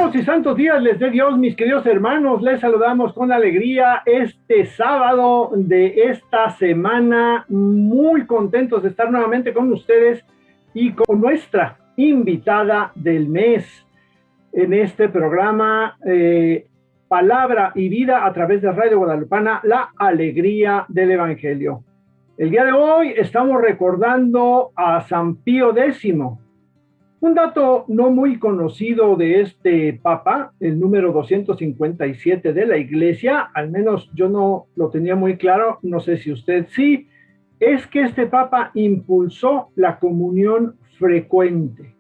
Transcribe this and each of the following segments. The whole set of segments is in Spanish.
Buenos y santos días les dé Dios, mis queridos hermanos. Les saludamos con alegría este sábado de esta semana. Muy contentos de estar nuevamente con ustedes y con nuestra invitada del mes en este programa Palabra y Vida a través de Radio Guadalupana, la alegría del Evangelio. El día de hoy estamos recordando a San Pío X. Un dato no muy conocido de este papa, el número 257 de la Iglesia, al menos yo no lo tenía muy claro, no sé si usted sí, es que este papa impulsó la comunión frecuente.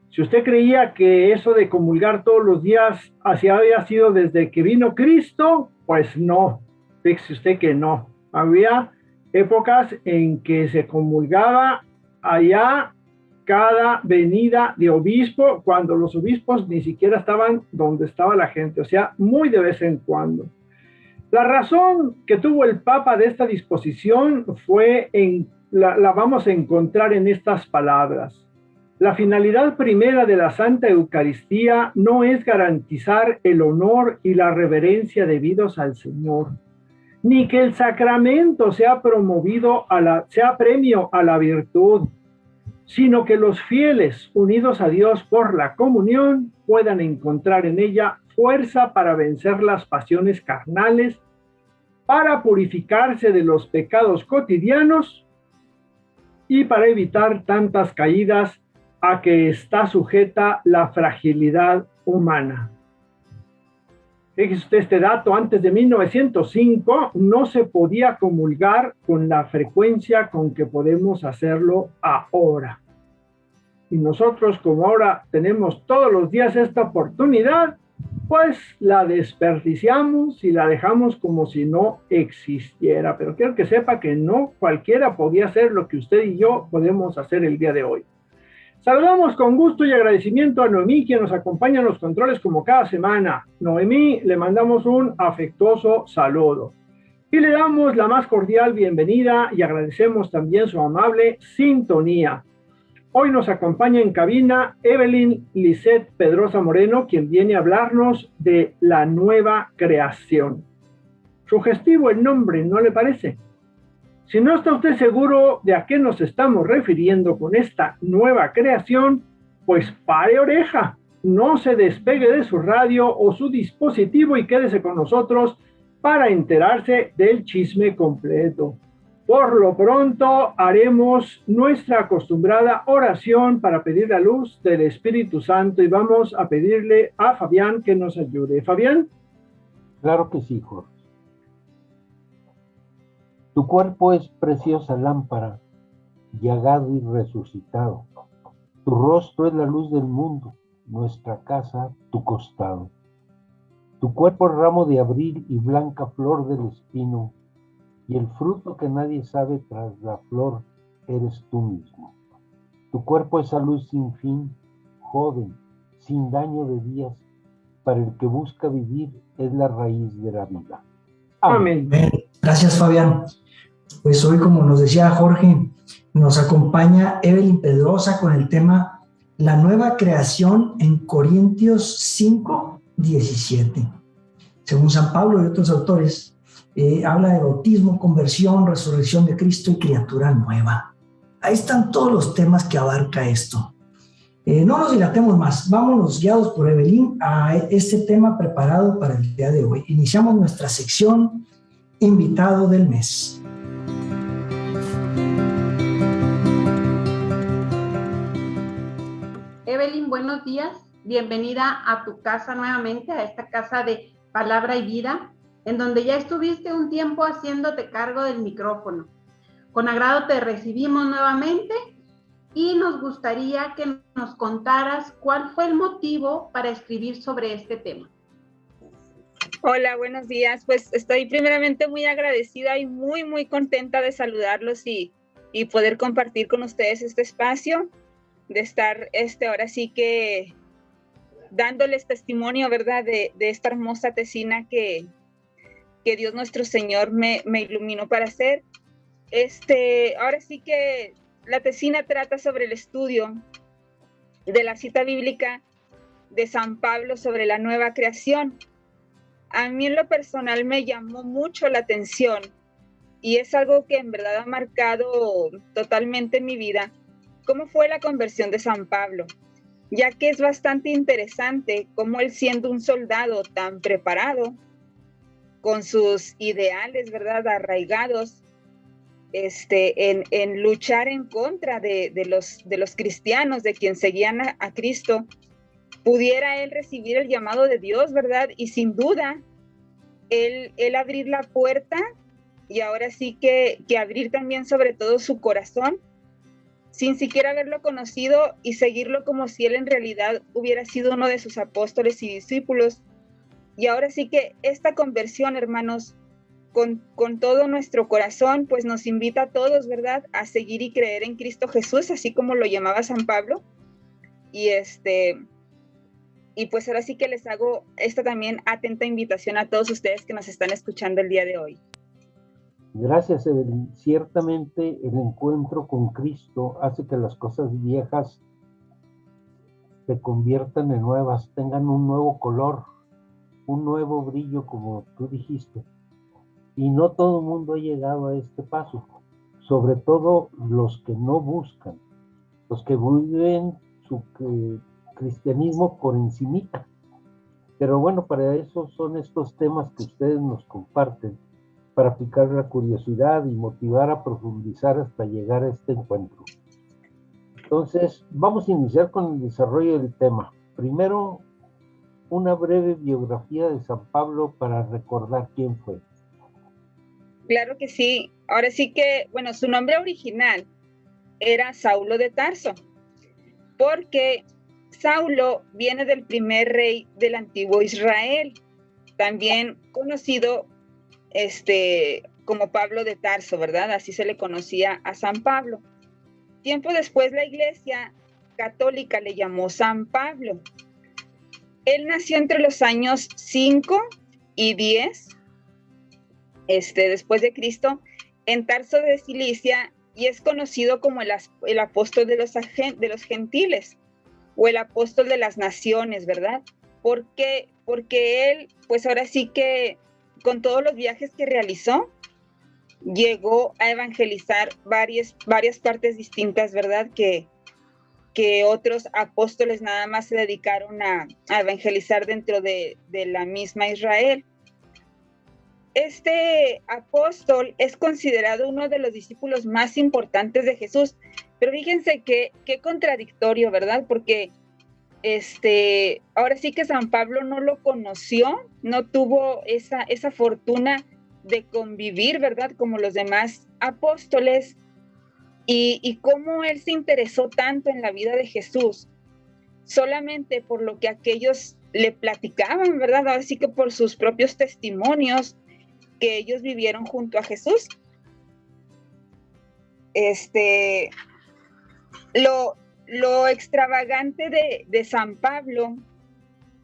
Si usted creía que eso de comulgar todos los días había sido desde que vino Cristo, pues no, fíjese usted que no. Había épocas en que se comulgaba allá cada venida de obispo, cuando los obispos ni siquiera estaban donde estaba la gente, o sea, muy de vez en cuando. La razón que tuvo el Papa de esta disposición la vamos a encontrar en estas palabras. La finalidad primera de la Santa Eucaristía no es garantizar el honor y la reverencia debidos al Señor, ni que el sacramento sea premio a la virtud, sino que los fieles unidos a Dios por la comunión puedan encontrar en ella fuerza para vencer las pasiones carnales, para purificarse de los pecados cotidianos y para evitar tantas caídas a que está sujeta la fragilidad humana. Fíjese usted este dato, antes de 1905 no se podía comulgar con la frecuencia con que podemos hacerlo ahora. Y nosotros, como ahora tenemos todos los días esta oportunidad, pues la desperdiciamos y la dejamos como si no existiera. Pero quiero que sepa que no cualquiera podía hacer lo que usted y yo podemos hacer el día de hoy. Saludamos con gusto y agradecimiento a Noemí, quien nos acompaña en los controles como cada semana. Noemí, le mandamos un afectuoso saludo. Y le damos la más cordial bienvenida y agradecemos también su amable sintonía. Hoy nos acompaña en cabina Evelyn Lisette Pedrosa Moreno, quien viene a hablarnos de la nueva creación. Sugestivo el nombre, ¿no le parece? Si no está usted seguro de a qué nos estamos refiriendo con esta nueva creación, pues pare oreja, no se despegue de su radio o su dispositivo y quédese con nosotros para enterarse del chisme completo. Por lo pronto haremos nuestra acostumbrada oración para pedir la luz del Espíritu Santo y vamos a pedirle a Fabián que nos ayude. Fabián. Claro que sí, Jorge. Tu cuerpo es preciosa lámpara, llagado y resucitado. Tu rostro es la luz del mundo, nuestra casa, tu costado. Tu cuerpo es ramo de abril y blanca flor del espino, y el fruto que nadie sabe tras la flor eres tú mismo. Tu cuerpo es salud sin fin, joven, sin daño de días, para el que busca vivir es la raíz de la vida. Amén. Gracias, Fabián. Pues hoy, como nos decía Jorge, nos acompaña Evelyn Pedrosa con el tema La nueva creación en Corintios 5:17. Según San Pablo y otros autores, habla de bautismo, conversión, resurrección de Cristo y criatura nueva. Ahí están todos los temas que abarca esto. No nos dilatemos más, vámonos guiados por Evelyn a este tema preparado para el día de hoy. Iniciamos nuestra sección Invitado del Mes. Evelyn, buenos días. Bienvenida a tu casa nuevamente, a esta casa de Palabra y Vida, en donde ya estuviste un tiempo haciéndote cargo del micrófono. Con agrado te recibimos nuevamente y nos gustaría que nos contaras cuál fue el motivo para escribir sobre este tema. Hola, buenos días. Pues estoy primeramente muy agradecida y muy contenta de saludarlos y poder compartir con ustedes este espacio, de estar ahora sí que dándoles testimonio, ¿verdad? De esta hermosa tesina que Dios nuestro Señor me iluminó para hacer. Ahora sí que la tesina trata sobre el estudio de la cita bíblica de San Pablo sobre la nueva creación. A mí en lo personal me llamó mucho la atención y es algo que en verdad ha marcado totalmente mi vida, cómo fue la conversión de San Pablo, ya que es bastante interesante cómo él, siendo un soldado tan preparado, con sus ideales, ¿verdad?, arraigados, en luchar en contra de los cristianos, de quien seguían a Cristo, pudiera él recibir el llamado de Dios, ¿verdad? Y sin duda, él abrir la puerta y ahora sí que abrir también sobre todo su corazón, sin siquiera haberlo conocido y seguirlo como si él en realidad hubiera sido uno de sus apóstoles y discípulos. Y ahora sí que esta conversión, hermanos, con todo nuestro corazón, pues nos invita a todos, ¿verdad?, a seguir y creer en Cristo Jesús, así como lo llamaba San Pablo. Y pues ahora sí que les hago esta también atenta invitación a todos ustedes que nos están escuchando el día de hoy. Gracias, Evelyn. Ciertamente el encuentro con Cristo hace que las cosas viejas se conviertan en nuevas, tengan un nuevo color, un nuevo brillo, como tú dijiste. Y no todo el mundo ha llegado a este paso, sobre todo los que no buscan, los que viven su cristianismo por encimita. Pero bueno, para eso son estos temas que ustedes nos comparten, para picar la curiosidad y motivar a profundizar hasta llegar a este encuentro. Entonces, vamos a iniciar con el desarrollo del tema. Primero, una breve biografía de San Pablo para recordar quién fue. Claro que sí. Ahora sí que, bueno, su nombre original era Saulo de Tarso, porque Saulo viene del primer rey del antiguo Israel, también conocido como Pablo de Tarso, ¿verdad? Así se le conocía a San Pablo. Tiempo después la Iglesia Católica le llamó San Pablo. Él nació entre los años 5 y 10 después de Cristo, en Tarso de Cilicia, y es conocido como el apóstol de los gentiles, o el apóstol de las naciones, ¿verdad? Porque él, pues ahora sí que con todos los viajes que realizó, llegó a evangelizar varias partes distintas, ¿verdad? Que otros apóstoles nada más se dedicaron a evangelizar dentro de la misma Israel. Este apóstol es considerado uno de los discípulos más importantes de Jesús, pero fíjense qué contradictorio, ¿verdad? Porque ahora sí que San Pablo no lo conoció, no tuvo esa fortuna de convivir, ¿verdad?, como los demás apóstoles, y cómo él se interesó tanto en la vida de Jesús, solamente por lo que aquellos le platicaban, ¿verdad? Ahora sí que por sus propios testimonios que ellos vivieron junto a Jesús. Lo extravagante de San Pablo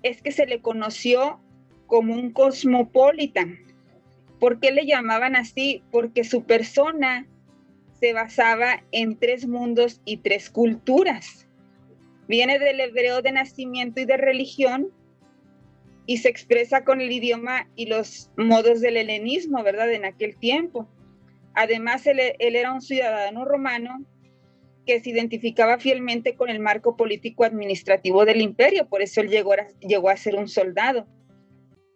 es que se le conoció como un cosmopolita. ¿Por qué le llamaban así? Porque su persona se basaba en 3 mundos y 3 culturas. Viene del hebreo de nacimiento y de religión, y se expresa con el idioma y los modos del helenismo, ¿verdad?, en aquel tiempo. Además, él era un ciudadano romano que se identificaba fielmente con el marco político administrativo del imperio, por eso él llegó a ser un soldado.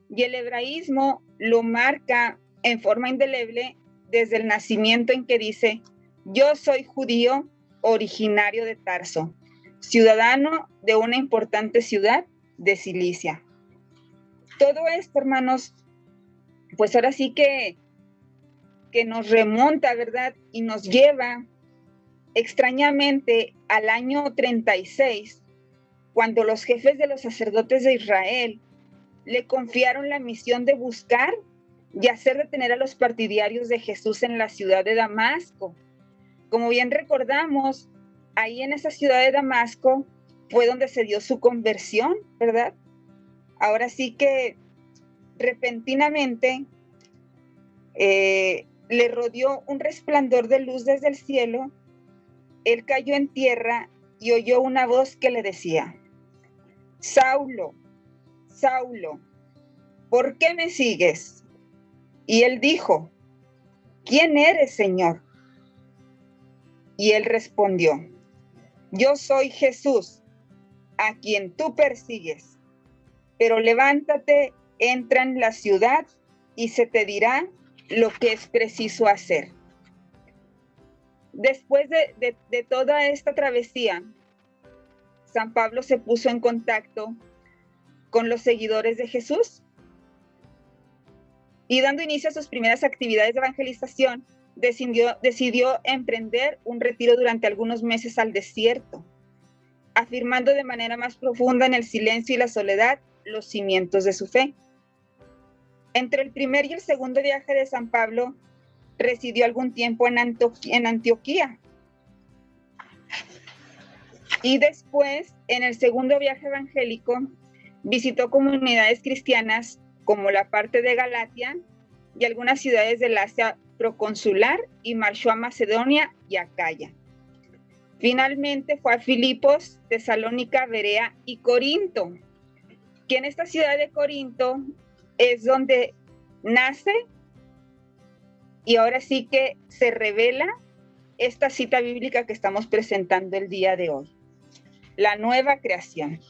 Y el hebraísmo lo marca en forma indeleble desde el nacimiento, en que dice: yo soy judío originario de Tarso, ciudadano de una importante ciudad de Cilicia. Todo esto, hermanos, pues ahora sí que nos remonta, ¿verdad? Y nos lleva extrañamente al año 36, cuando los jefes de los sacerdotes de Israel le confiaron la misión de buscar y hacer detener a los partidarios de Jesús en la ciudad de Damasco. Como bien recordamos, ahí en esa ciudad de Damasco fue donde se dio su conversión, ¿verdad? Ahora sí que repentinamente le rodeó un resplandor de luz desde el cielo. Él cayó en tierra y oyó una voz que le decía: Saulo, Saulo, ¿por qué me sigues? Y él dijo, ¿quién eres, Señor? Y él respondió, yo soy Jesús, a quien tú persigues. Pero levántate, entra en la ciudad y se te dirá lo que es preciso hacer. Después de toda esta travesía, San Pablo se puso en contacto con los seguidores de Jesús y dando inicio a sus primeras actividades de evangelización, decidió emprender un retiro durante algunos meses al desierto, afirmando de manera más profunda en el silencio y la soledad los cimientos de su fe. Entre el primer y el segundo viaje de San Pablo, residió algún tiempo en Antioquía. Y después, en el segundo viaje evangélico, visitó comunidades cristianas como la parte de Galatia y algunas ciudades del Asia proconsular y marchó a Macedonia y Acaya. Finalmente fue a Filipos, Tesalónica, Berea y Corinto, que en esta ciudad de Corinto es donde nace y ahora sí que se revela esta cita bíblica que estamos presentando el día de hoy, la nueva creación.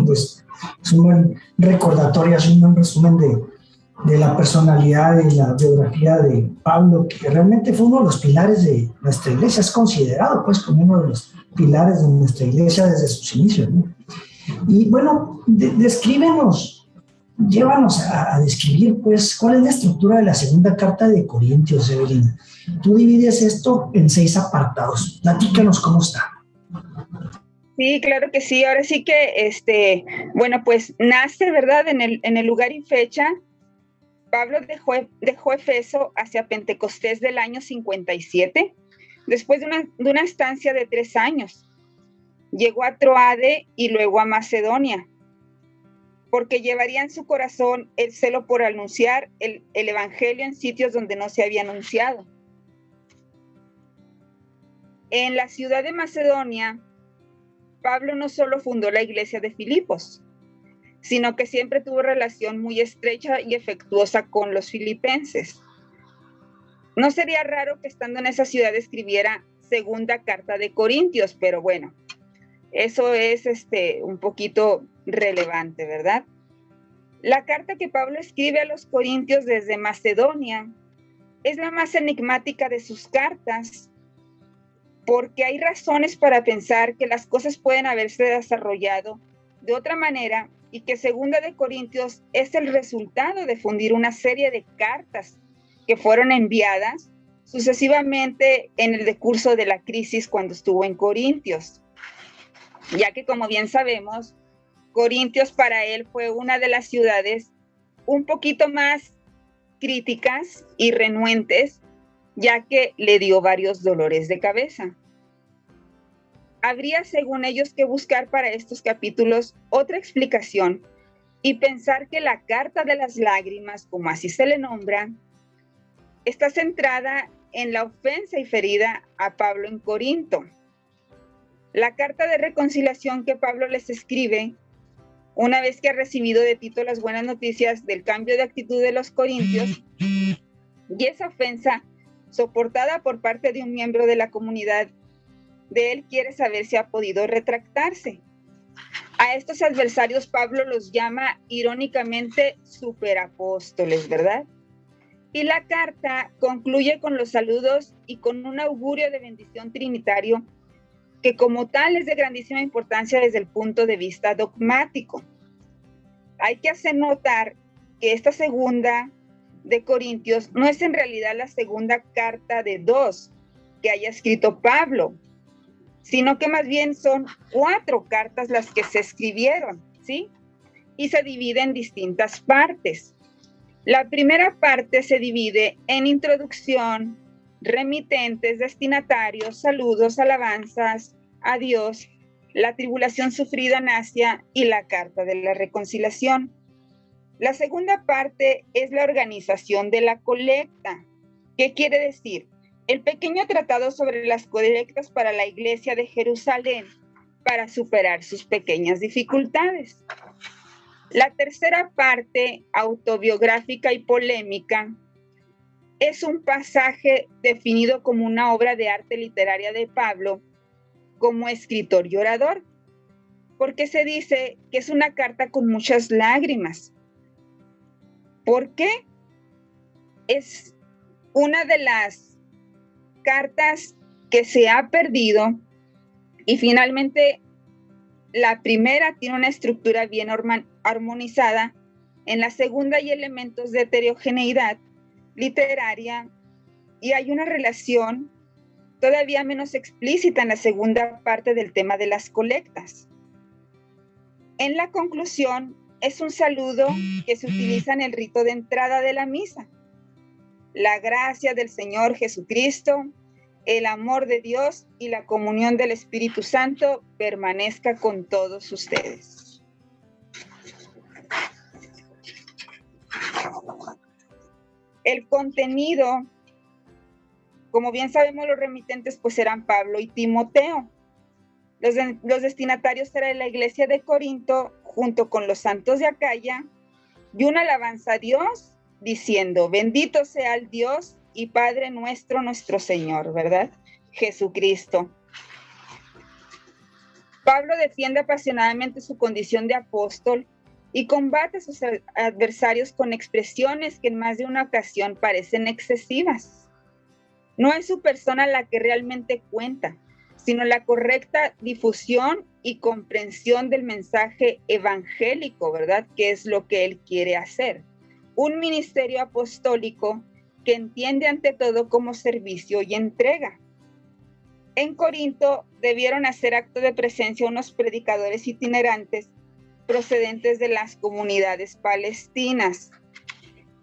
Pues es un buen recordatorio, es un buen resumen de la personalidad y la biografía de Pablo, que realmente fue uno de los pilares de nuestra iglesia, es considerado pues como uno de los pilares de nuestra iglesia desde sus inicios, ¿no? Y bueno, descríbenos, llévanos a describir pues cuál es la estructura de la segunda carta de Corintios, Evelina. Tú divides esto en 6 apartados, platícanos cómo está. Sí, claro que sí. Ahora sí que, bueno, pues nace, ¿verdad? En el lugar y fecha. Pablo dejó Efeso hacia Pentecostés del año 57, después de una estancia de 3 años. Llegó a Troade y luego a Macedonia, porque llevaría en su corazón el celo por anunciar el evangelio en sitios donde no se había anunciado. En la ciudad de Macedonia, Pablo no solo fundó la iglesia de Filipos, sino que siempre tuvo relación muy estrecha y afectuosa con los filipenses. No sería raro que estando en esa ciudad escribiera segunda carta de Corintios, pero bueno, eso es un poquito relevante, ¿verdad? La carta que Pablo escribe a los Corintios desde Macedonia es la más enigmática de sus cartas, porque hay razones para pensar que las cosas pueden haberse desarrollado de otra manera y que Segunda de Corintios es el resultado de fundir una serie de cartas que fueron enviadas sucesivamente en el decurso de la crisis cuando estuvo en Corintios, ya que como bien sabemos, Corintios para él fue una de las ciudades un poquito más críticas y renuentes, ya que le dio varios dolores de cabeza. Habría, según ellos, que buscar para estos capítulos otra explicación y pensar que la carta de las lágrimas, como así se le nombra, está centrada en la ofensa y ferida a Pablo en Corinto. La carta de reconciliación que Pablo les escribe, una vez que ha recibido de Tito las buenas noticias del cambio de actitud de los corintios, y esa ofensa soportada por parte de un miembro de la comunidad de él, quiere saber si ha podido retractarse. A estos adversarios Pablo los llama irónicamente superapóstoles, ¿verdad? Y la carta concluye con los saludos y con un augurio de bendición trinitario que como tal es de grandísima importancia desde el punto de vista dogmático. Hay que hacer notar que esta segunda de Corintios no es en realidad la segunda carta de 2 que haya escrito Pablo, sino que más bien son 4 cartas las que se escribieron, ¿sí? Y se divide en distintas partes. La primera parte se divide en introducción, remitentes, destinatarios, saludos, alabanzas, adiós, la tribulación sufrida en Asia y la carta de la reconciliación. La segunda parte es la organización de la colecta. ¿Qué quiere decir? El pequeño tratado sobre las colectas para la iglesia de Jerusalén para superar sus pequeñas dificultades. La tercera parte, autobiográfica y polémica, es un pasaje definido como una obra de arte literaria de Pablo como escritor y orador, porque se dice que es una carta con muchas lágrimas. ¿Por qué? Es una de las cartas que se ha perdido y finalmente la primera tiene una estructura bien armonizada, en la segunda hay elementos de heterogeneidad literaria y hay una relación todavía menos explícita en la segunda parte del tema de las colectas. En la conclusión es un saludo que se utiliza en el rito de entrada de la misa. La gracia del Señor Jesucristo, el amor de Dios y la comunión del Espíritu Santo permanezca con todos ustedes. El contenido, como bien sabemos, los remitentes pues eran Pablo y Timoteo. Los destinatarios eran la iglesia de Corinto junto con los santos de Acaya y una alabanza a Dios diciendo: bendito sea el Dios y Padre nuestro, nuestro Señor, ¿verdad? Jesucristo. Pablo defiende apasionadamente su condición de apóstol y combate a sus adversarios con expresiones que en más de una ocasión parecen excesivas. No es su persona la que realmente cuenta, sino la correcta difusión y comprensión del mensaje evangélico, ¿verdad? Que es lo que él quiere hacer. Un ministerio apostólico que entiende ante todo como servicio y entrega. En Corinto debieron hacer acto de presencia unos predicadores itinerantes procedentes de las comunidades palestinas.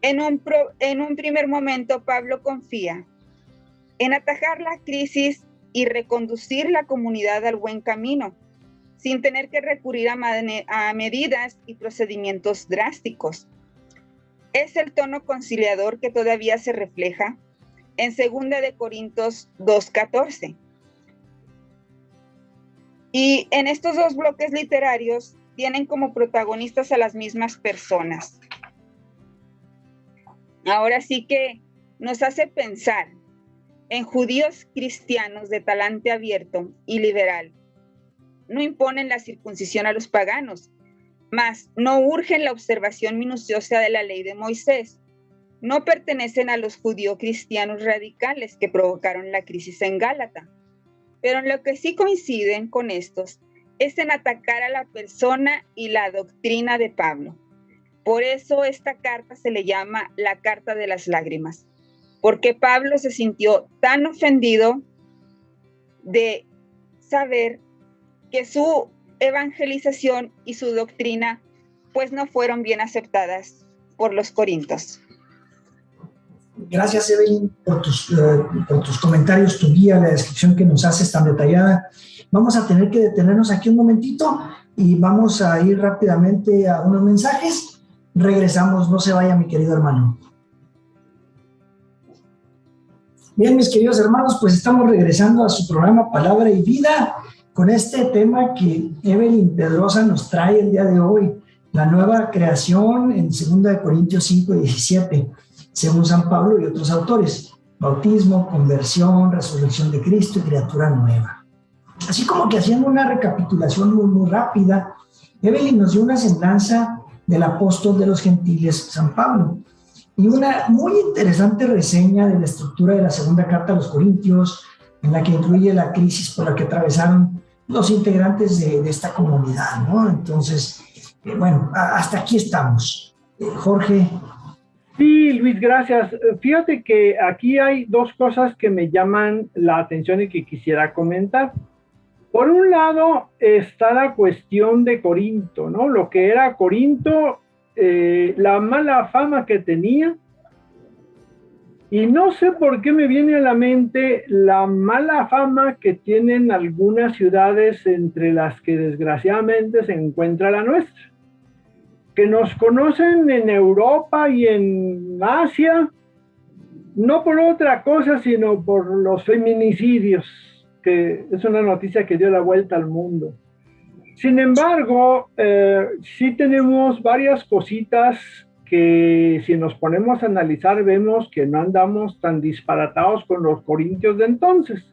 En un primer momento, Pablo confía en atajar la crisis y reconducir la comunidad al buen camino, sin tener que recurrir a medidas y procedimientos drásticos. Es el tono conciliador que todavía se refleja en 2 de Corintios 2:14. Y en estos dos bloques literarios tienen como protagonistas a las mismas personas. Ahora sí que nos hace pensar en judíos cristianos de talante abierto y liberal. No imponen la circuncisión a los paganos, mas no urgen la observación minuciosa de la ley de Moisés. No pertenecen a los judío-cristianos radicales que provocaron la crisis en Gálata. Pero en lo que sí coinciden con estos es en atacar a la persona y la doctrina de Pablo. Por eso esta carta se le llama la carta de las lágrimas, porque Pablo se sintió tan ofendido de saber que su evangelización y su doctrina pues no fueron bien aceptadas por los corintios. Gracias, Evelyn, por tus comentarios, tu guía, la descripción que nos haces tan detallada. Vamos a tener que detenernos aquí un momentito y vamos a ir rápidamente a unos mensajes. Regresamos, no se vaya, mi querido hermano. Bien, mis queridos hermanos, pues estamos regresando a su programa Palabra y Vida con este tema que Evelyn Pedrosa nos trae el día de hoy, la nueva creación en 2 de Corintios 5:17, según San Pablo y otros autores: bautismo, conversión, resurrección de Cristo y criatura nueva. Así como que haciendo una recapitulación muy rápida, Evelyn nos dio una semblanza del apóstol de los gentiles, San Pablo, y una muy interesante reseña de la estructura de la segunda carta a los Corintios, en la que incluye la crisis por la que atravesaron los integrantes de esta comunidad, ¿no? Entonces, bueno, hasta aquí estamos. Jorge. Sí, Luis, gracias. Fíjate que aquí hay dos cosas que me llaman la atención y que quisiera comentar. Por un lado está la cuestión de Corinto, ¿no? Lo que era Corinto, la mala fama que tenía. Y no sé por qué me viene a la mente la mala fama que tienen algunas ciudades, entre las que desgraciadamente se encuentra la nuestra, que nos conocen en Europa y en Asia, no por otra cosa, sino por los feminicidios, que es una noticia que dio la vuelta al mundo. Sin embargo, sí tenemos varias cositas que si nos ponemos a analizar vemos que no andamos tan disparatados con los corintios de entonces.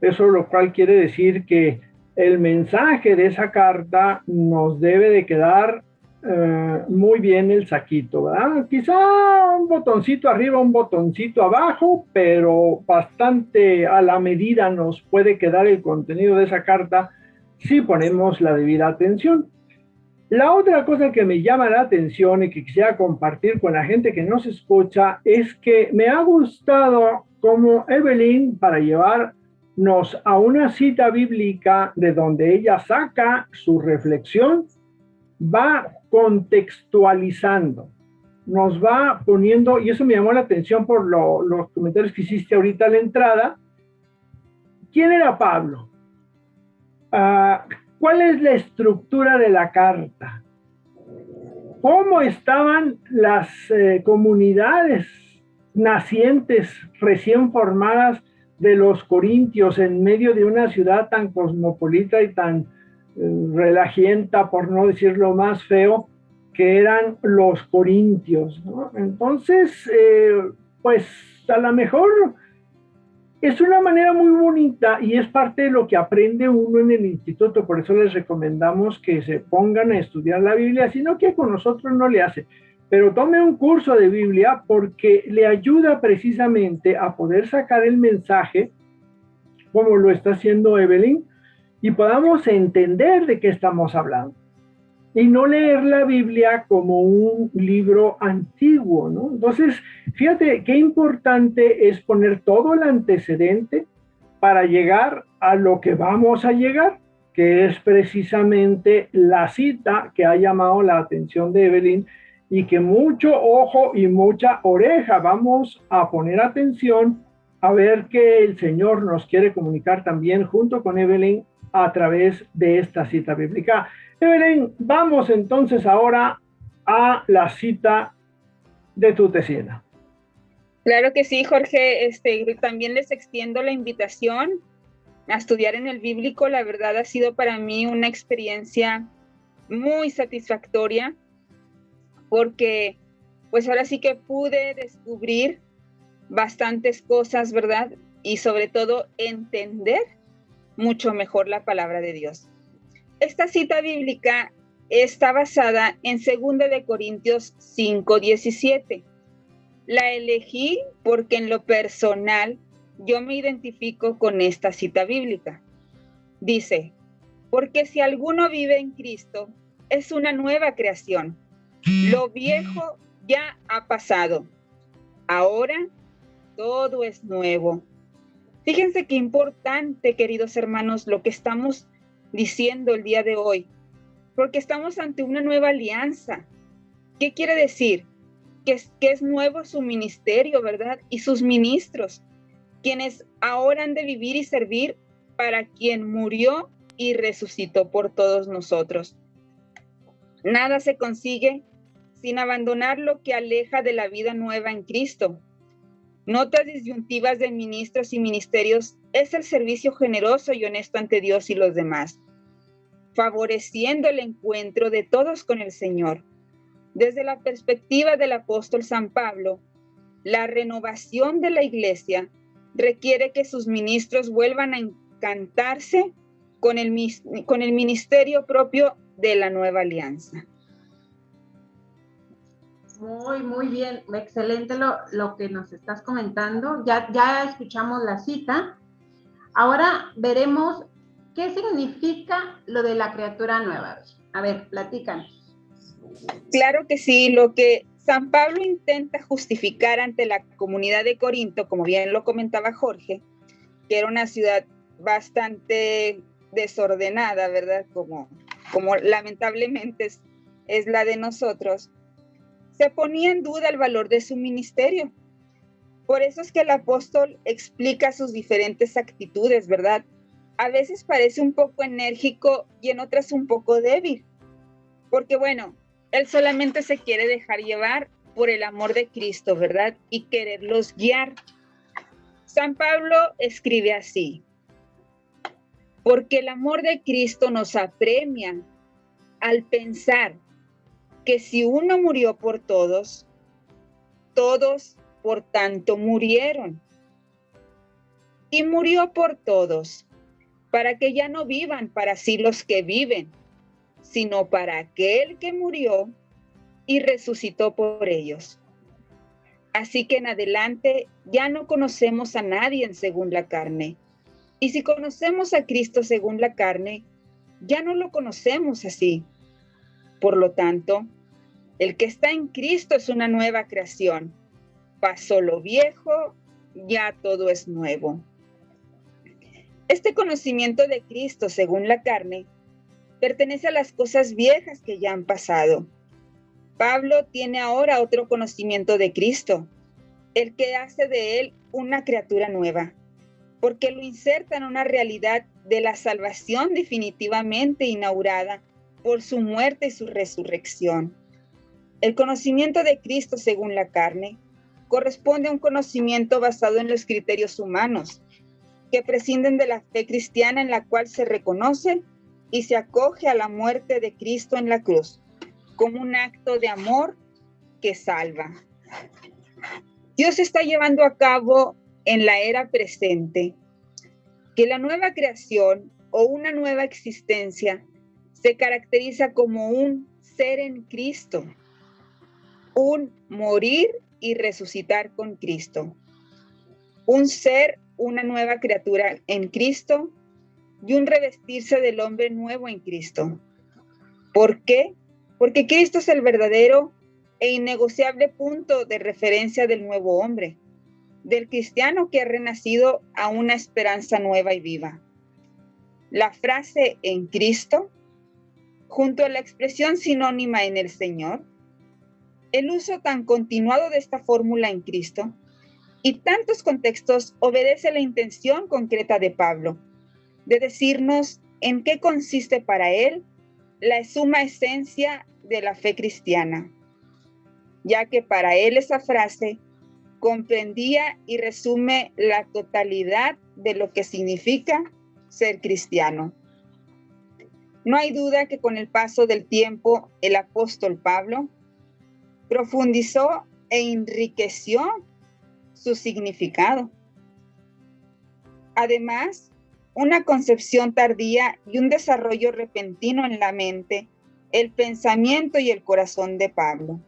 Eso lo cual quiere decir que el mensaje de esa carta nos debe de quedar muy bien el saquito, ¿verdad? Quizá un botoncito arriba, un botoncito abajo, pero bastante a la medida nos puede quedar el contenido de esa carta si ponemos la debida atención. La otra cosa que me llama la atención y que quisiera compartir con la gente que nos escucha es que me ha gustado cómo Evelyn, para llevarnos a una cita bíblica de donde ella saca su reflexión, va contextualizando, nos va poniendo, y eso me llamó la atención por los comentarios que hiciste ahorita a la entrada. ¿Quién era Pablo? ¿Cuál es la estructura de la carta? ¿Cómo estaban las comunidades nacientes, recién formadas de los corintios en medio de una ciudad tan cosmopolita y tan relajienta, por no decirlo más feo, que eran los corintios, ¿no? Entonces, pues a lo mejor es una manera muy bonita y es parte de lo que aprende uno en el instituto. Por eso les recomendamos que se pongan a estudiar la Biblia, sino que con nosotros no le hace. Pero tome un curso de Biblia porque le ayuda precisamente a poder sacar el mensaje, como lo está haciendo Evelyn, y podamos entender de qué estamos hablando. Y no leer la Biblia como un libro antiguo, ¿no? Entonces, fíjate qué importante es poner todo el antecedente para llegar a lo que vamos a llegar, que es precisamente la cita que ha llamado la atención de Evelyn y que mucho ojo y mucha oreja vamos a poner atención a ver qué el Señor nos quiere comunicar también junto con Evelyn a través de esta cita bíblica. Evelyn, vamos entonces ahora a la cita de tu tesina. Claro que sí, Jorge. También les extiendo la invitación a estudiar en el bíblico. La verdad ha sido para mí una experiencia muy satisfactoria porque pues ahora sí que pude descubrir bastantes cosas, ¿verdad? Y sobre todo entender mucho mejor la palabra de Dios. Esta cita bíblica está basada en 2 de Corintios 5:17. La elegí porque en lo personal yo me identifico con esta cita bíblica. Dice, porque si alguno vive en Cristo, es una nueva creación. Lo viejo ya ha pasado. Ahora todo es nuevo. Fíjense qué importante, queridos hermanos, lo que estamos diciendo el día de hoy, porque estamos ante una nueva alianza. ¿Qué quiere decir? Que es nuevo su ministerio, ¿verdad? Y sus ministros, quienes ahora han de vivir y servir para quien murió y resucitó por todos nosotros. Nada se consigue sin abandonar lo que aleja de la vida nueva en Cristo. Notas disyuntivas de ministros y ministerios es el servicio generoso y honesto ante Dios y los demás, favoreciendo el encuentro de todos con el Señor. Desde la perspectiva del apóstol San Pablo, la renovación de la iglesia requiere que sus ministros vuelvan a encantarse con el ministerio propio de la nueva alianza. Muy bien, excelente lo que nos estás comentando. Ya escuchamos la cita. Ahora veremos qué significa lo de la criatura nueva. A ver, platícanos. Claro que sí, lo que San Pablo intenta justificar ante la comunidad de Corinto, como bien lo comentaba Jorge, que era una ciudad bastante desordenada, ¿verdad? Como lamentablemente es la de nosotros. Se ponía en duda el valor de su ministerio. Por eso es que el apóstol explica sus diferentes actitudes, ¿verdad? A veces parece un poco enérgico y en otras un poco débil. Porque bueno, él solamente se quiere dejar llevar por el amor de Cristo, ¿verdad? Y quererlos guiar. San Pablo escribe así. porque el amor de Cristo nos apremia al pensar que si uno murió por todos, todos por tanto murieron. Y murió por todos, para que ya no vivan para sí los que viven, sino para aquel que murió y resucitó por ellos. Así que en adelante ya no conocemos a nadie según la carne. Y si conocemos a Cristo según la carne, ya no lo conocemos así. Por lo tanto, el que está en Cristo es una nueva creación. Pasó lo viejo, ya todo es nuevo. Este conocimiento de Cristo según la carne pertenece a las cosas viejas que ya han pasado. Pablo tiene ahora otro conocimiento de Cristo, el que hace de él una criatura nueva, porque lo inserta en una realidad de la salvación definitivamente inaugurada por su muerte y su resurrección. El conocimiento de Cristo según la carne corresponde a un conocimiento basado en los criterios humanos, que prescinden de la fe cristiana en la cual se reconoce y se acoge a la muerte de Cristo en la cruz, como un acto de amor que salva. Dios está llevando a cabo en la era presente que la nueva creación o una nueva existencia se caracteriza como un ser en Cristo, un morir y resucitar con Cristo, un ser, una nueva criatura en Cristo y un revestirse del hombre nuevo en Cristo. ¿Por qué? Porque Cristo es el verdadero e innegociable punto de referencia del nuevo hombre, del cristiano que ha renacido a una esperanza nueva y viva. La frase en Cristo, junto a la expresión sinónima en el Señor, el uso tan continuado de esta fórmula en Cristo y tantos contextos obedece a la intención concreta de Pablo, de decirnos en qué consiste para él la suma esencia de la fe cristiana, ya que para él esa frase comprendía y resume la totalidad de lo que significa ser cristiano. No hay duda que con el paso del tiempo el apóstol Pablo profundizó e enriqueció su significado. Además, una concepción tardía y un desarrollo repentino en la mente, el pensamiento y el corazón de Pablo.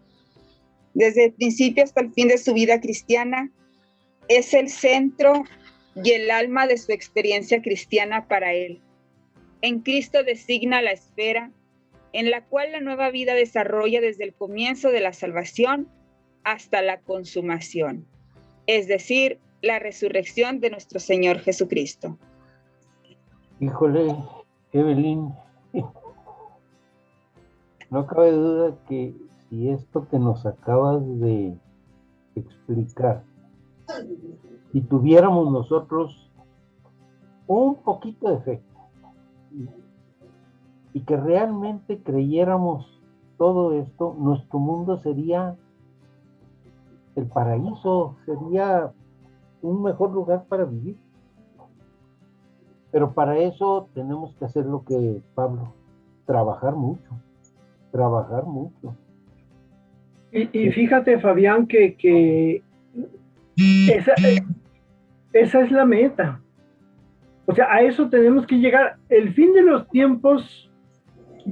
Desde el principio hasta el fin de su vida cristiana, es el centro y el alma de su experiencia cristiana para él. En Cristo designa la esfera en la cual la nueva vida desarrolla desde el comienzo de la salvación hasta la consumación, es decir, la resurrección de nuestro Señor Jesucristo. Híjole, Evelyn, no cabe duda que si esto que nos acabas de explicar, si tuviéramos nosotros un poquito de fe y que realmente creyéramos todo esto, nuestro mundo sería el paraíso, sería un mejor lugar para vivir. Pero para eso tenemos que hacer lo que Pablo, trabajar mucho. Y fíjate, Fabián, que esa es la meta. O sea, a eso tenemos que llegar. El fin de los tiempos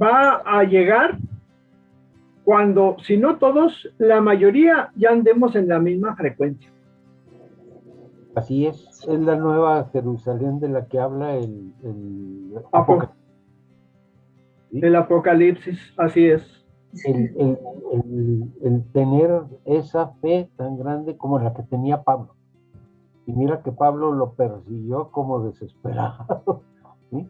va a llegar cuando, si no todos, la mayoría ya andemos en la misma frecuencia. Así es la nueva Jerusalén de la que habla el Apocalipsis. ¿Sí? El Apocalipsis, así es. El tener esa fe tan grande como la que tenía Pablo. Y mira que Pablo lo persiguió como desesperado, ¿sí?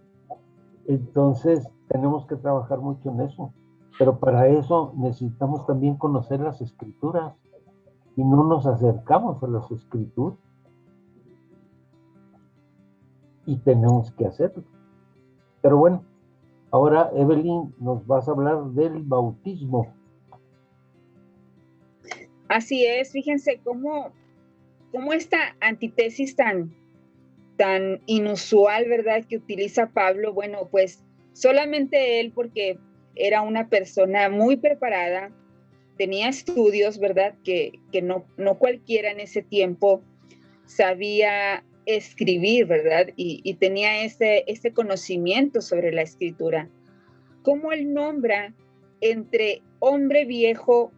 Entonces tenemos que trabajar mucho en eso. Pero para eso necesitamos también conocer las Escrituras. Y no nos acercamos a las Escrituras. Y tenemos que hacerlo. Pero bueno, ahora Evelyn, nos vas a hablar del bautismo. Así es, fíjense cómo esta antítesis tan tan inusual, ¿verdad?, que utiliza Pablo. Bueno, pues solamente él, porque era una persona muy preparada, tenía estudios, ¿verdad?, que no cualquiera en ese tiempo sabía escribir, ¿verdad? Y tenía ese conocimiento sobre la escritura. ¿Cómo él nombra entre hombre viejo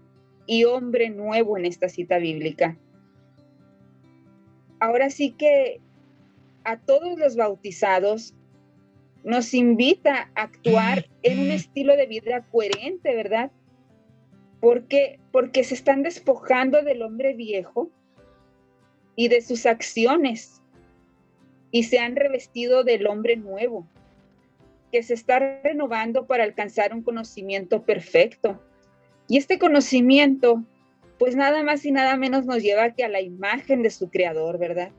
y hombre nuevo en esta cita bíblica? Ahora sí que a todos los bautizados nos invita a actuar en un estilo de vida coherente, ¿verdad? Porque se están despojando del hombre viejo y de sus acciones y se han revestido del hombre nuevo, que se está renovando para alcanzar un conocimiento perfecto. Y este conocimiento, pues nada más y nada menos nos lleva que a la imagen de su creador, ¿verdad?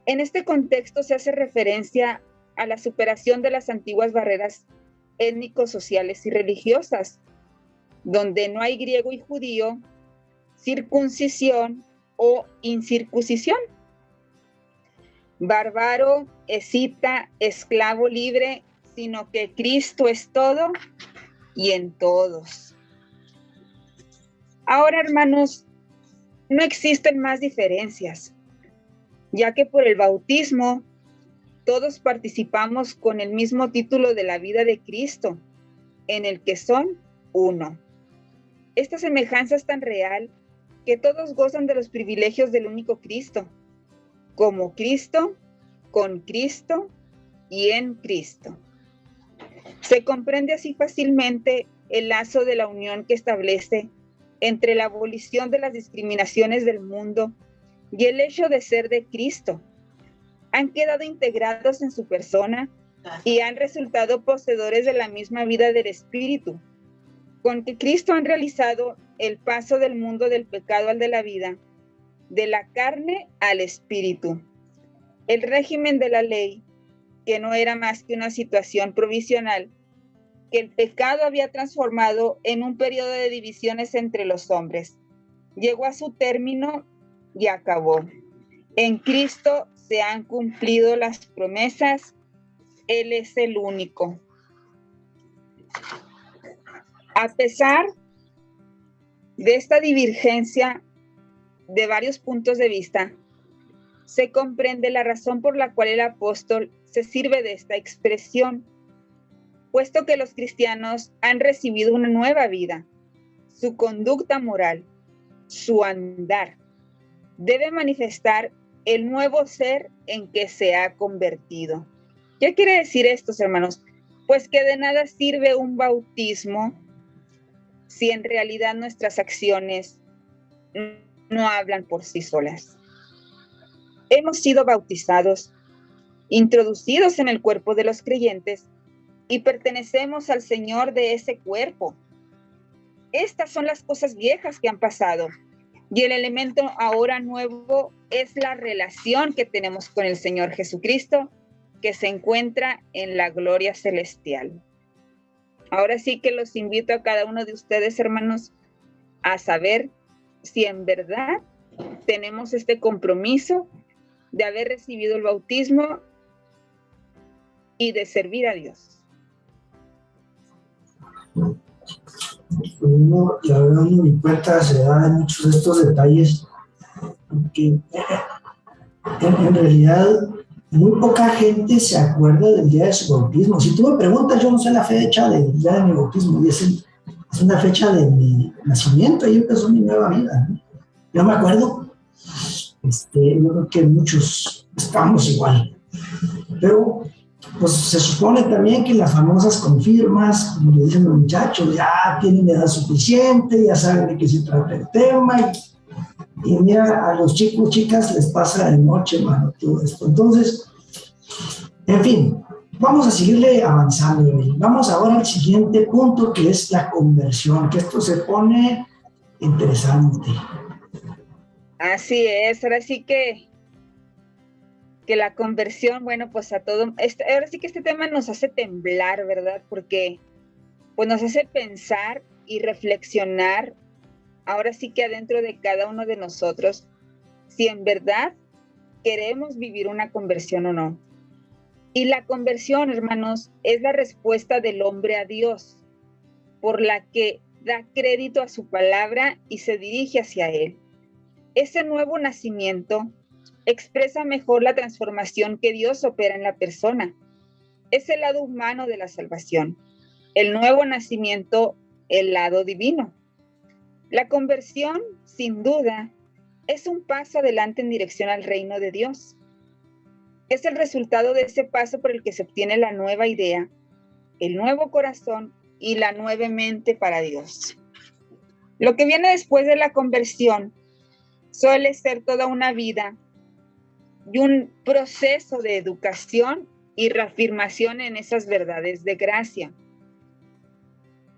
En este contexto se hace referencia a la superación de las antiguas barreras étnico-sociales y religiosas, donde no hay griego y judío, circuncisión o incircuncisión, bárbaro, escita, esclavo libre, sino que Cristo es todo y en todos. Ahora, hermanos, no existen más diferencias, ya que por el bautismo todos participamos con el mismo título de la vida de Cristo, en el que son uno. Esta semejanza es tan real que todos gozan de los privilegios del único Cristo, como Cristo, con Cristo y en Cristo. Se comprende así fácilmente el lazo de la unión que establece entre la abolición de las discriminaciones del mundo y el hecho de ser de Cristo. Han quedado integrados en su persona y han resultado poseedores de la misma vida del Espíritu. Con que Cristo han realizado el paso del mundo del pecado al de la vida, de la carne al Espíritu. El régimen de la ley, que no era más que una situación provisional, que el pecado había transformado en un periodo de divisiones entre los hombres, llegó a su término y acabó. En Cristo se han cumplido las promesas. Él es el único. A pesar de esta divergencia de varios puntos de vista, se comprende la razón por la cual el apóstol se sirve de esta expresión, puesto que los cristianos han recibido una nueva vida. Su conducta moral, su andar, debe manifestar el nuevo ser en que se ha convertido. ¿Qué quiere decir esto, hermanos? Pues que de nada sirve un bautismo si en realidad nuestras acciones no hablan por sí solas. Hemos sido bautizados, introducidos en el cuerpo de los creyentes y pertenecemos al Señor de ese cuerpo. Estas son las cosas viejas que han pasado y el elemento ahora nuevo es la relación que tenemos con el Señor Jesucristo, que se encuentra en la gloria celestial. Ahora sí que los invito a cada uno de ustedes, hermanos, a saber si en verdad tenemos este compromiso de haber recibido el bautismo y de servir a Dios. Uno, la verdad, uno ni cuenta se da de muchos de estos detalles, porque en realidad muy poca gente se acuerda del día de su bautismo. Si tú me preguntas, yo no sé la fecha del día de mi bautismo, y es una fecha de mi nacimiento, ahí empezó mi nueva vida, ¿no? Yo me acuerdo, yo creo que muchos estamos igual, pero pues se supone también que las famosas confirmas, como le dicen los muchachos, ya tienen edad suficiente, ya saben de qué se trata el tema, y mira, a los chicos, chicas les pasa de noche, mano, todo esto. Entonces, en fin, vamos a seguirle avanzando. Vamos ahora al siguiente punto, que es la conversión, que esto se pone interesante. Así es, ahora sí que la conversión, bueno, pues a todo, ahora sí que este tema nos hace temblar, ¿verdad? Porque pues nos hace pensar y reflexionar, ahora sí que adentro de cada uno de nosotros, si en verdad queremos vivir una conversión o no. Y la conversión, hermanos, es la respuesta del hombre a Dios, por la que da crédito a su palabra y se dirige hacia Él. Ese nuevo nacimiento expresa mejor la transformación que Dios opera en la persona. Es el lado humano de la salvación. El nuevo nacimiento, el lado divino. La conversión, sin duda, es un paso adelante en dirección al reino de Dios. Es el resultado de ese paso por el que se obtiene la nueva idea, el nuevo corazón y la nueva mente para Dios. Lo que viene después de la conversión suele ser toda una vida y un proceso de educación y reafirmación en esas verdades de gracia.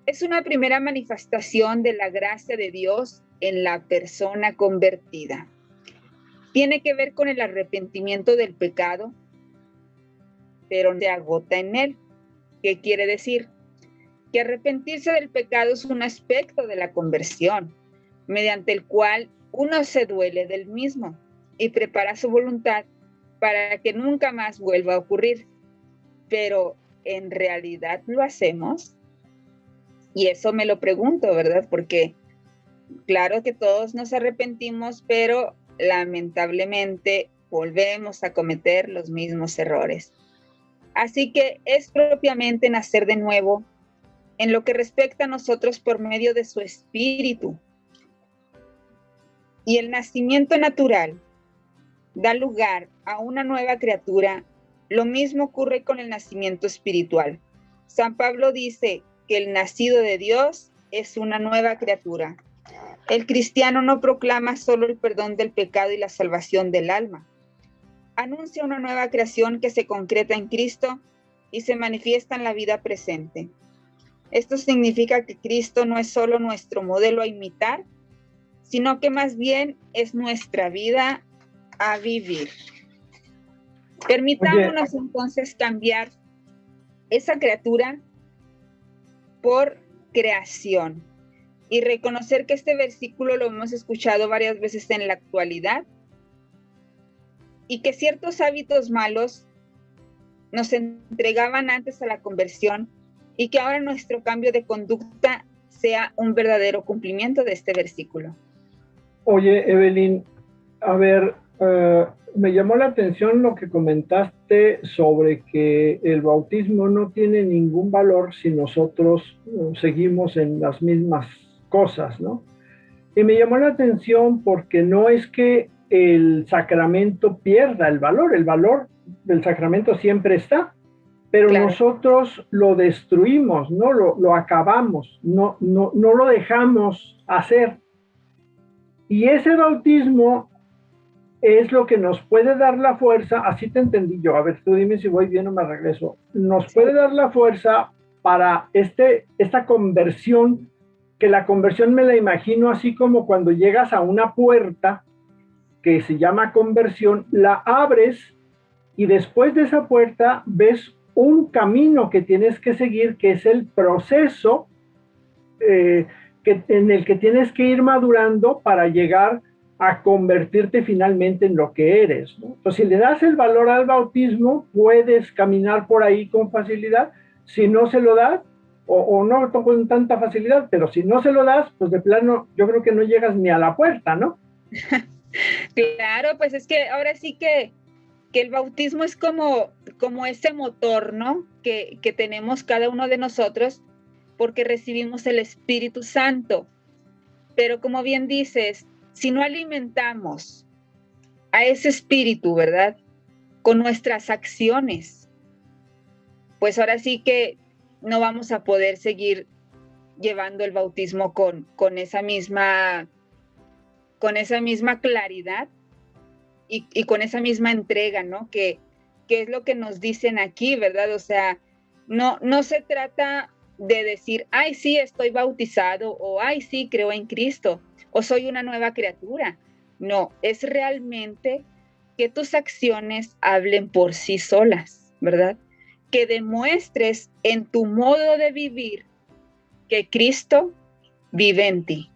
Es una primera manifestación de la gracia de Dios en la persona convertida. Tiene que ver con el arrepentimiento del pecado, pero se agota en él. ¿Qué quiere decir? Que arrepentirse del pecado es un aspecto de la conversión, mediante el cual uno se duele del mismo y prepara su voluntad para que nunca más vuelva a ocurrir. Pero ¿en realidad lo hacemos? Y eso me lo pregunto, ¿verdad? Porque claro que todos nos arrepentimos, pero lamentablemente volvemos a cometer los mismos errores. Así que es propiamente nacer de nuevo en lo que respecta a nosotros por medio de su espíritu. Y el nacimiento natural da lugar a una nueva criatura. Lo mismo ocurre con el nacimiento espiritual. San Pablo dice que el nacido de Dios es una nueva criatura. El cristiano no proclama solo el perdón del pecado y la salvación del alma. Anuncia una nueva creación que se concreta en Cristo y se manifiesta en la vida presente. Esto significa que Cristo no es solo nuestro modelo a imitar, sino que más bien es nuestra vida a vivir. Permitámonos entonces cambiar esa criatura por creación y reconocer que este versículo lo hemos escuchado varias veces en la actualidad y que ciertos hábitos malos nos entregaban antes a la conversión y que ahora nuestro cambio de conducta sea un verdadero cumplimiento de este versículo. Oye, Evelyn, a ver, me llamó la atención lo que comentaste sobre que el bautismo no tiene ningún valor si nosotros seguimos en las mismas cosas, ¿no? Y me llamó la atención porque no es que el sacramento pierda el valor del sacramento siempre está, pero claro, nosotros lo destruimos, ¿no? Lo acabamos, no lo dejamos hacer. Y ese bautismo es lo que nos puede dar la fuerza, así te entendí yo, a ver, tú dime si voy bien o me regreso, nos puede dar la fuerza para esta conversión, que la conversión me la imagino así como cuando llegas a una puerta que se llama conversión, la abres y después de esa puerta ves un camino que tienes que seguir, que es el proceso en el que tienes que ir madurando para llegar a convertirte finalmente en lo que eres, ¿no? Entonces, si le das el valor al bautismo, puedes caminar por ahí con facilidad. Si no se lo das, o no con tanta facilidad, pero si no se lo das, pues de plano, yo creo que no llegas ni a la puerta, ¿no? Claro, pues es que ahora sí que el bautismo es como ese motor, ¿no? Que tenemos cada uno de nosotros, porque recibimos el Espíritu Santo. Pero como bien dices, si no alimentamos a ese espíritu, ¿verdad? Con nuestras acciones, pues ahora sí que no vamos a poder seguir llevando el bautismo con esa misma claridad y con esa misma entrega, ¿no? Que es lo que nos dicen aquí, ¿verdad? O sea, no se trata de decir, ay, sí, estoy bautizado, o ay, sí, creo en Cristo, o soy una nueva criatura. No, es realmente que tus acciones hablen por sí solas, ¿verdad? Que demuestres en tu modo de vivir que Cristo vive en ti.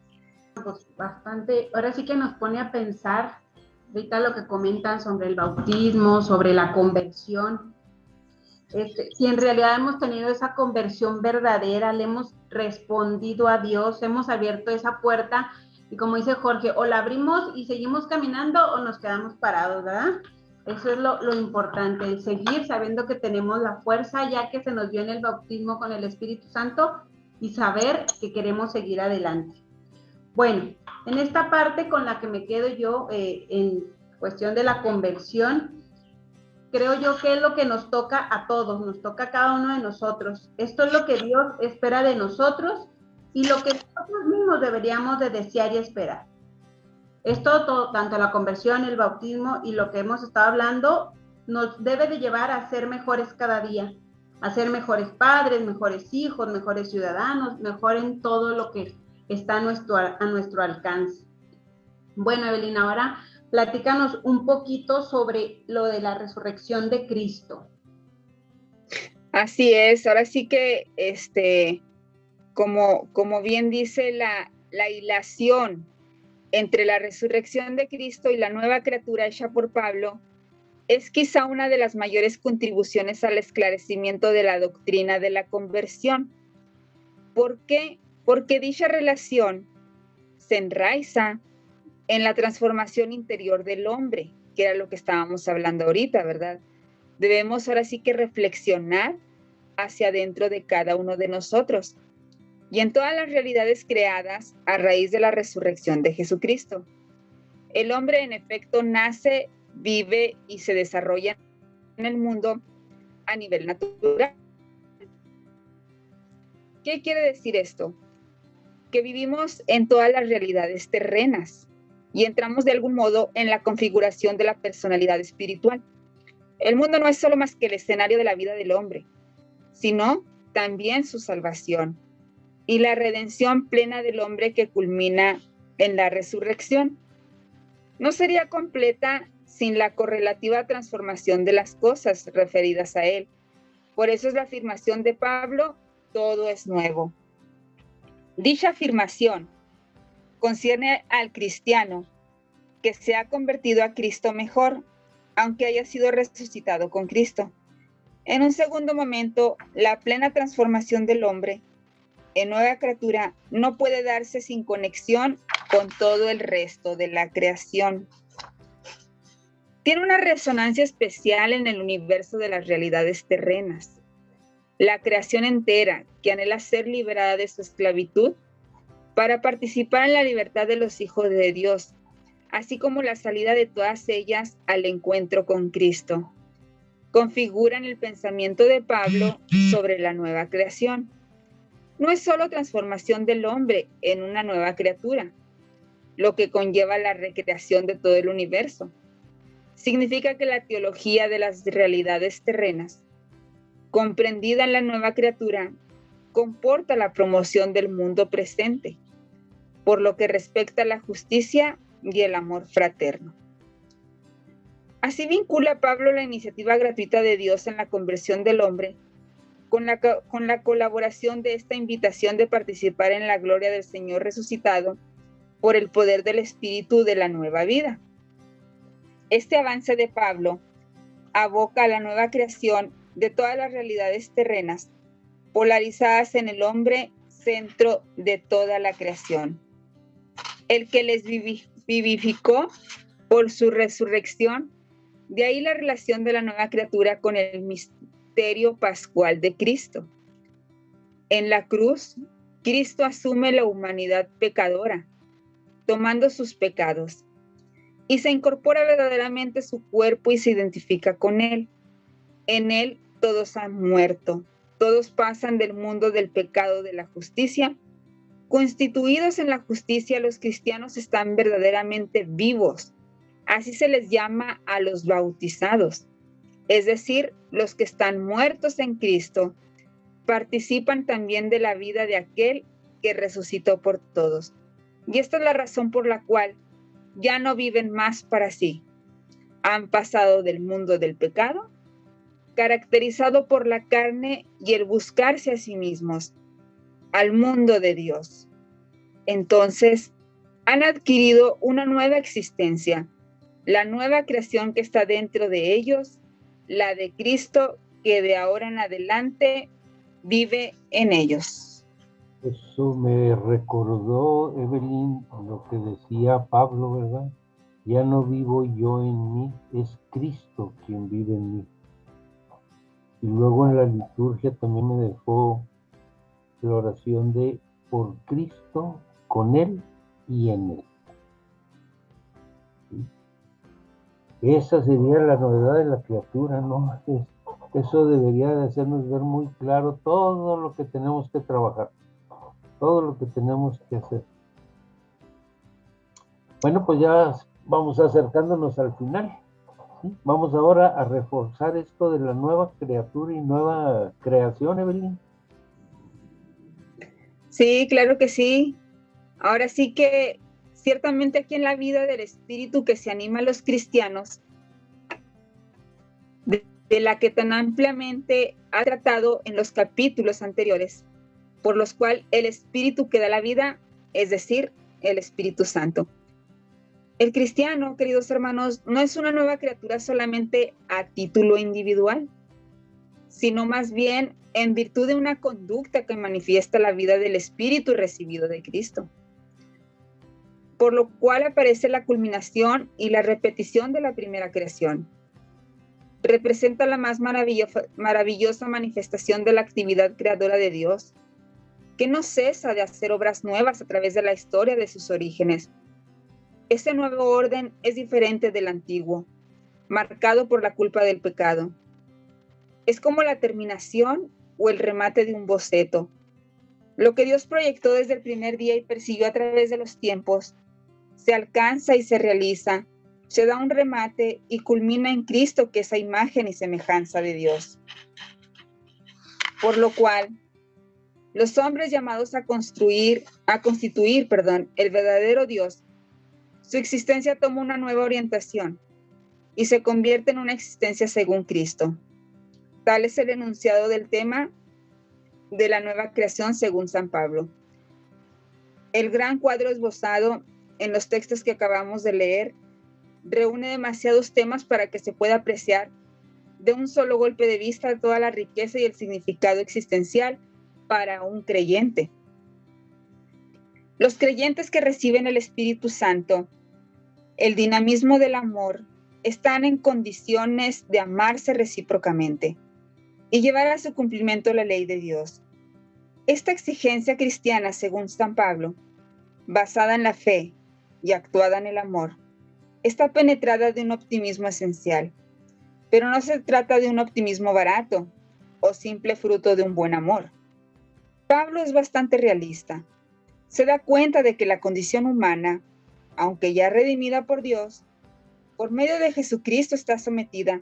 Pues bastante, ahora sí que nos pone a pensar ahorita lo que comentan sobre el bautismo, sobre la conversión. Si en realidad hemos tenido esa conversión verdadera, le hemos respondido a Dios, hemos abierto esa puerta y como dice Jorge, o la abrimos y seguimos caminando o nos quedamos parados, ¿verdad? Eso es lo importante, el seguir sabiendo que tenemos la fuerza ya que se nos dio en el bautismo con el Espíritu Santo y saber que queremos seguir adelante. Bueno, en esta parte con la que me quedo yo en cuestión de la conversión, creo yo que es lo que nos toca a todos, nos toca a cada uno de nosotros. Esto es lo que Dios espera de nosotros y lo que nosotros mismos deberíamos de desear y esperar. Esto, todo, tanto la conversión, el bautismo y lo que hemos estado hablando, nos debe de llevar a ser mejores cada día, a ser mejores padres, mejores hijos, mejores ciudadanos, mejor en todo lo que está a nuestro alcance. Bueno, Evelyn, ahora platícanos un poquito sobre lo de la resurrección de Cristo. Así es, ahora sí que, como bien dice la hilación entre la resurrección de Cristo y la nueva criatura hecha por Pablo, es quizá una de las mayores contribuciones al esclarecimiento de la doctrina de la conversión. ¿Por qué? Porque dicha relación se enraiza en la transformación interior del hombre, que era lo que estábamos hablando ahorita, ¿verdad? Debemos ahora sí que reflexionar hacia adentro de cada uno de nosotros y en todas las realidades creadas a raíz de la resurrección de Jesucristo. El hombre, en efecto, nace, vive y se desarrolla en el mundo a nivel natural. ¿Qué quiere decir esto? Que vivimos en todas las realidades terrenas y entramos de algún modo en la configuración de la personalidad espiritual. El mundo no es solo más que el escenario de la vida del hombre, sino también su salvación y la redención plena del hombre que culmina en la resurrección. No sería completa sin la correlativa transformación de las cosas referidas a él. Por eso es la afirmación de Pablo, todo es nuevo. Dicha afirmación concierne al cristiano que se ha convertido a Cristo mejor, aunque haya sido resucitado con Cristo. En un segundo momento, la plena transformación del hombre en nueva criatura no puede darse sin conexión con todo el resto de la creación. Tiene una resonancia especial en el universo de las realidades terrenas. La creación entera, que anhela ser liberada de su esclavitud para participar en la libertad de los hijos de Dios, así como la salida de todas ellas al encuentro con Cristo, configuran el pensamiento de Pablo sobre la nueva creación. No es solo transformación del hombre en una nueva criatura, lo que conlleva la recreación de todo el universo. Significa que la teología de las realidades terrenas, comprendida en la nueva criatura, comporta la promoción del mundo presente, por lo que respecta a la justicia y el amor fraterno. Así vincula Pablo la iniciativa gratuita de Dios en la conversión del hombre con la colaboración de esta invitación de participar en la gloria del Señor resucitado por el poder del Espíritu de la nueva vida. Este avance de Pablo aboca a la nueva creación de todas las realidades terrenas, polarizadas en el hombre, centro de toda la creación. El que les vivificó por su resurrección, de ahí la relación de la nueva criatura con el misterio pascual de Cristo. En la cruz, Cristo asume la humanidad pecadora, tomando sus pecados, y se incorpora verdaderamente su cuerpo y se identifica con él. En él todos han muerto, todos pasan del mundo del pecado de la justicia. Constituidos en la justicia, los cristianos están verdaderamente vivos. Así se les llama a los bautizados, es decir, los que están muertos en Cristo, participan también de la vida de aquel que resucitó por todos. Y esta es la razón por la cual ya no viven más para sí. Han pasado del mundo del pecado, caracterizado por la carne y el buscarse a sí mismos, al mundo de Dios. Entonces, han adquirido una nueva existencia, la nueva creación que está dentro de ellos, la de Cristo que de ahora en adelante vive en ellos. Eso me recordó, Evelyn, lo que decía Pablo, ¿verdad? Ya no vivo yo en mí, es Cristo quien vive en mí. Y luego en la liturgia también me dejó la oración de por Cristo, con Él y en Él. ¿Sí? Esa sería la novedad de la criatura, ¿no? Eso debería de hacernos ver muy claro todo lo que tenemos que trabajar, todo lo que tenemos que hacer. Bueno, pues ya vamos acercándonos al final. ¿Sí? Vamos ahora a reforzar esto de la nueva criatura y nueva creación, Evelyn. Sí, claro que sí. Ahora sí que ciertamente aquí en la vida del Espíritu que se anima a los cristianos, de la que tan ampliamente ha tratado en los capítulos anteriores, por los cuales el Espíritu que da la vida, es decir, el Espíritu Santo. El cristiano, queridos hermanos, no es una nueva criatura solamente a título individual, sino más bien en virtud de una conducta que manifiesta la vida del Espíritu recibido de Cristo. Por lo cual aparece la culminación y la repetición de la primera creación. Representa la más maravillosa manifestación de la actividad creadora de Dios, que no cesa de hacer obras nuevas a través de la historia de sus orígenes. Ese nuevo orden es diferente del antiguo, marcado por la culpa del pecado. Es como la terminación o el remate de un boceto. Lo que Dios proyectó desde el primer día y persiguió a través de los tiempos, se alcanza y se realiza, se da un remate y culmina en Cristo, que es esa imagen y semejanza de Dios. Por lo cual, los hombres llamados a constituir, el verdadero Dios, su existencia toma una nueva orientación y se convierte en una existencia según Cristo. Tal es el enunciado del tema de la nueva creación según San Pablo. El gran cuadro esbozado en los textos que acabamos de leer reúne demasiados temas para que se pueda apreciar de un solo golpe de vista toda la riqueza y el significado existencial para un creyente. Los creyentes que reciben el Espíritu Santo, el dinamismo del amor, están en condiciones de amarse recíprocamente y llevar a su cumplimiento la ley de Dios. Esta exigencia cristiana, según San Pablo, basada en la fe y actuada en el amor, está penetrada de un optimismo esencial, pero no se trata de un optimismo barato o simple fruto de un buen amor. Pablo es bastante realista. Se da cuenta de que la condición humana, aunque ya redimida por Dios, por medio de Jesucristo está sometida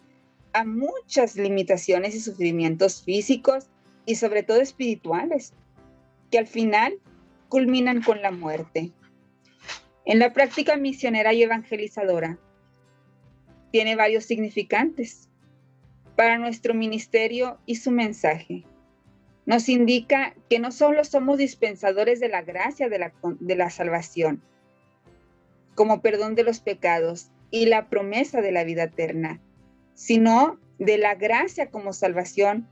a muchas limitaciones y sufrimientos físicos y sobre todo espirituales, que al final culminan con la muerte. En la práctica misionera y evangelizadora, tiene varios significantes para nuestro ministerio y su mensaje. Nos indica que no solo somos dispensadores de la gracia de la salvación, como perdón de los pecados y la promesa de la vida eterna, sino de la gracia como salvación,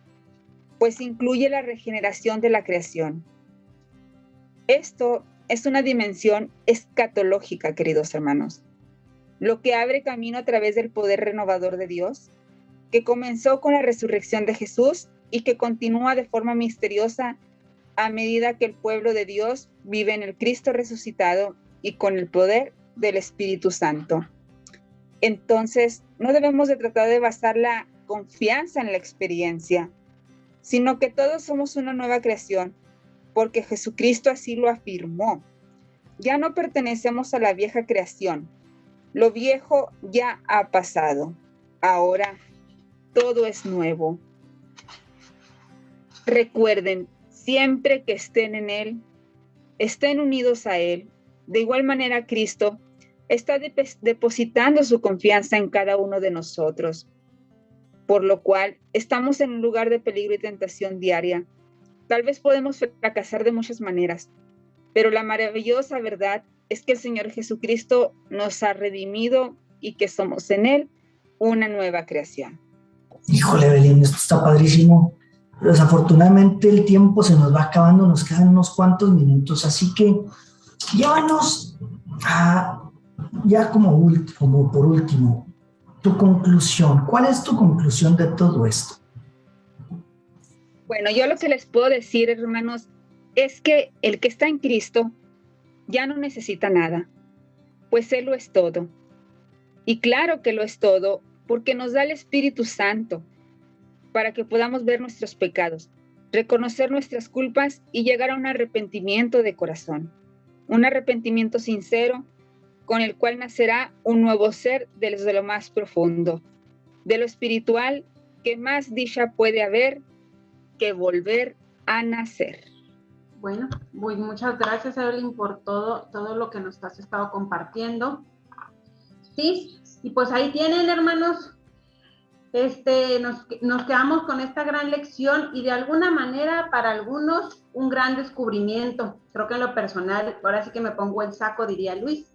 pues incluye la regeneración de la creación. Esto es una dimensión escatológica, queridos hermanos, lo que abre camino a través del poder renovador de Dios, que comenzó con la resurrección de Jesús y que continúa de forma misteriosa a medida que el pueblo de Dios vive en el Cristo resucitado y con el poder del Espíritu Santo. Entonces, no debemos de tratar de basar la confianza en la experiencia, sino que todos somos una nueva creación, porque Jesucristo así lo afirmó. Ya no pertenecemos a la vieja creación. Lo viejo ya ha pasado. Ahora todo es nuevo. Recuerden, siempre que estén en Él, estén unidos a Él. De igual manera, Cristo está depositando su confianza en cada uno de nosotros, por lo cual estamos en un lugar de peligro y tentación diaria. Tal vez podemos fracasar de muchas maneras, pero la maravillosa verdad es que el Señor Jesucristo nos ha redimido y que somos en Él una nueva creación. Híjole, Evelyn, esto está padrísimo. Desafortunadamente el tiempo se nos va acabando, nos quedan unos cuantos minutos, así que llévanos a, ya como por último, tu conclusión. ¿Cuál es tu conclusión de todo esto? Bueno, yo lo que les puedo decir, hermanos, es que el que está en Cristo ya no necesita nada, pues Él lo es todo. Y claro que lo es todo, porque nos da el Espíritu Santo para que podamos ver nuestros pecados, reconocer nuestras culpas y llegar a un arrepentimiento de corazón, un arrepentimiento sincero con el cual nacerá un nuevo ser desde lo más profundo, de lo espiritual, que más dicha puede haber que volver a nacer. Bueno, muchas gracias, Evelyn, por todo lo que nos has estado compartiendo. Sí, y pues ahí tienen, hermanos, nos quedamos con esta gran lección y de alguna manera para algunos un gran descubrimiento. Creo que en lo personal, ahora sí que me pongo el saco, diría Luis.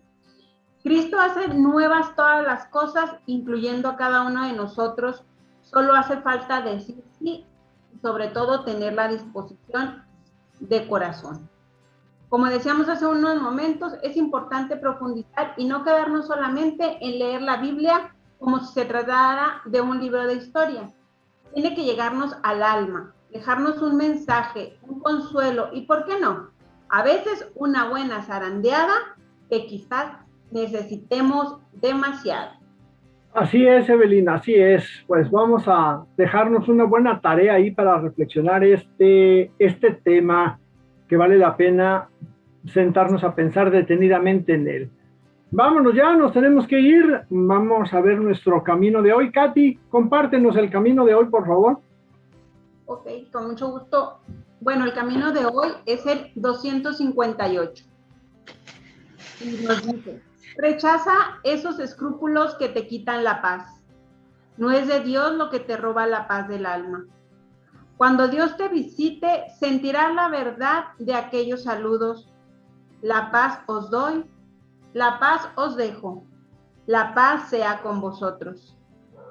Cristo hace nuevas todas las cosas, incluyendo a cada uno de nosotros. Solo hace falta decir sí y sobre todo tener la disposición de corazón. Como decíamos hace unos momentos, es importante profundizar y no quedarnos solamente en leer la Biblia como si se tratara de un libro de historia. Tiene que llegarnos al alma, dejarnos un mensaje, un consuelo y, ¿por qué no?, a veces una buena zarandeada que quizás necesitemos demasiado. Así es, Evelyn, así es. Pues vamos a dejarnos una buena tarea ahí para reflexionar este tema que vale la pena sentarnos a pensar detenidamente en él. Vámonos ya, nos tenemos que ir. Vamos a ver nuestro camino de hoy. Katy, compártenos el camino de hoy, por favor. Ok, con mucho gusto. Bueno, el camino de hoy es el 258. Y nos dice: rechaza esos escrúpulos que te quitan la paz. No es de Dios lo que te roba la paz del alma. Cuando Dios te visite, sentirás la verdad de aquellos saludos. La paz os doy, la paz os dejo, la paz sea con vosotros.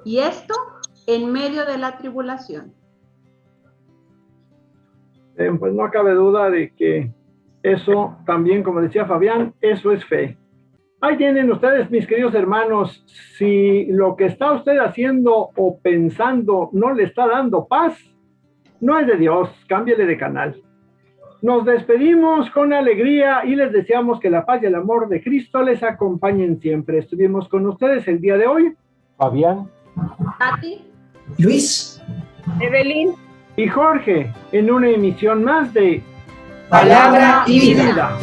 Y esto en medio de la tribulación. Pues no cabe duda de que eso también, como decía Fabián, eso es fe. Ahí tienen ustedes, mis queridos hermanos, si lo que está usted haciendo o pensando no le está dando paz, no es de Dios, cámbiale de canal. Nos despedimos con alegría y les deseamos que la paz y el amor de Cristo les acompañen siempre. Estuvimos con ustedes el día de hoy Fabián, Katy, Luis, Evelyn y Jorge en una emisión más de Palabra y Vida.